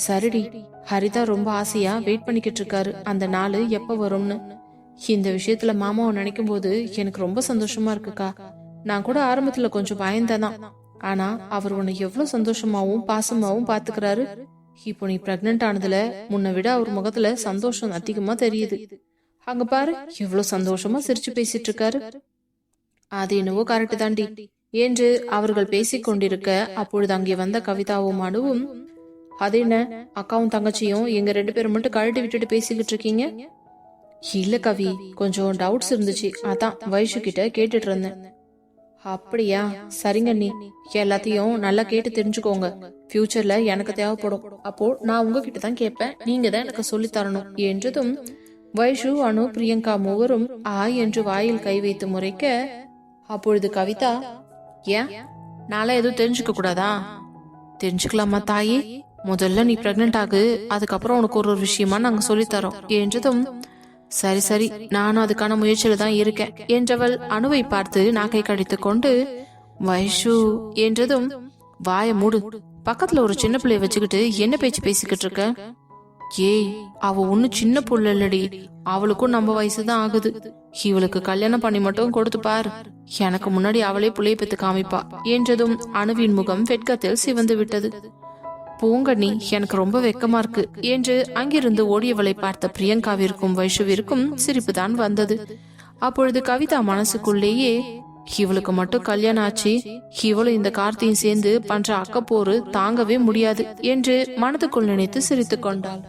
சரிடி. ஹரிதா ரொம்ப ஆசையா வெயிட் பண்ணிக்கிட்டு இருக்காரு அந்த நாள் எப்ப வரும்னு. இந்த விஷயத்துல மாமாவை நினைக்கும் போது எனக்கு ரொம்ப சந்தோஷமா இருக்குக்கா. நான் கூட ஆரம்பத்துல கொஞ்சம் பயந்ததான், ஆனா அவர் உன்னை எவ்வளவு சந்தோஷமாவும் பாசமாவும் பாத்துக்கிறாரு. இப்போ நீ பிரெக்னன்ட் ஆனதுல முன்ன விட அவர் முகத்துல சந்தோஷம் அதிகமா தெரியுது. அங்க பாரு, எவ்வளவு சந்தோஷமா சிரிச்சு பேசிட்டு இருக்காரு. அது என்னவோ கரெக்ட் தாண்டி என்று அவர்கள் பேசிக் கொண்டிருக்க, அப்பொழுது அங்கே வந்த கவிதாவும் அனுவும், அது என்ன, அக்காவும் தங்கச்சியும் எங்க 2 பேரும் மட்டும் கழட்டி விட்டுட்டு பேசிக்கிட்டு இருக்கீங்க? இல்ல கவி, கொஞ்சம் டவுட்ஸ் இருந்துச்சு, அதான் வைஷு கிட்ட கேட்டுட்டு இருந்தேன். அப்படியா, சரிங்க. நீ எல்லாத்தையும் நல்லா கேட்டு தெரிஞ்சுக்கோங்க, ஃபியூச்சர்ல எனக்கு தேவைப்படும். அப்போ நான் உங்ககிட்ட தான் கேட்பேன், நீங்க தான் எனக்கு சொல்லி தரணும் என்றதும் வைஷு, அனு, பிரியங்கா மூவரும் ஆ என்று வாயில் கை வைத்து முறைக்க, அப்பொழுது கவிதா, ஏன் நாளா எதுவும் தெரிஞ்சுக்க கூடாதா? தெரிஞ்சுக்கலாமா தாயே, முதல்ல நீ பிரெக்னன்ட் ஆகு, அதுக்கப்புறம் உனக்கு ஒரு விஷயமா நாங்க சொல்லித்தரோம் என்றதும், சரி சரி, நானும் அதுக்கான முயற்சியில தான் இருக்கேன் என்றவள் அணுவை பார்த்து நாக்கை கடித்து கொண்டு, வைஷு என்றதும், வாய மூடு, பக்கத்துல ஒரு சின்ன பிள்ளைய வச்சுக்கிட்டு என்ன பேச்சு பேசிக்கிட்டு இருக்க? ஏய், அவ ஒண்ணு சின்ன புள்ள இல்லடி, அவளுக்கும் நம்ம வயசுதான் ஆகுது. இவளுக்கு கல்யாணம் பண்ணி மட்டும் கொடுத்து பாரு, எனக்கு முன்னாடி அவளே புள்ளைய பெத்து காமிப்பா என்றதும் அணுவின் முகம் வெட்கத்தில் சிவந்து விட்டது. பூங்கண்ணி, எனக்கு ரொம்ப வெக்கமா இருக்கு என்று அங்கிருந்து ஓடியவளை பார்த்த பிரியங்காவிற்கும் வைஷுவிற்கும் சிரிப்புதான் வந்தது. அப்பொழுது கவிதா மனசுக்குள்ளேயே, இவளுக்கு மட்டும் கல்யாணம் ஆச்சு, இவளும் இந்த கார்த்தியும் சேர்ந்து பண்ற அக்கப்போரு தாங்கவே முடியாது என்று மனதுக்குள் நினைத்து சிரித்துக் கொண்டாள்.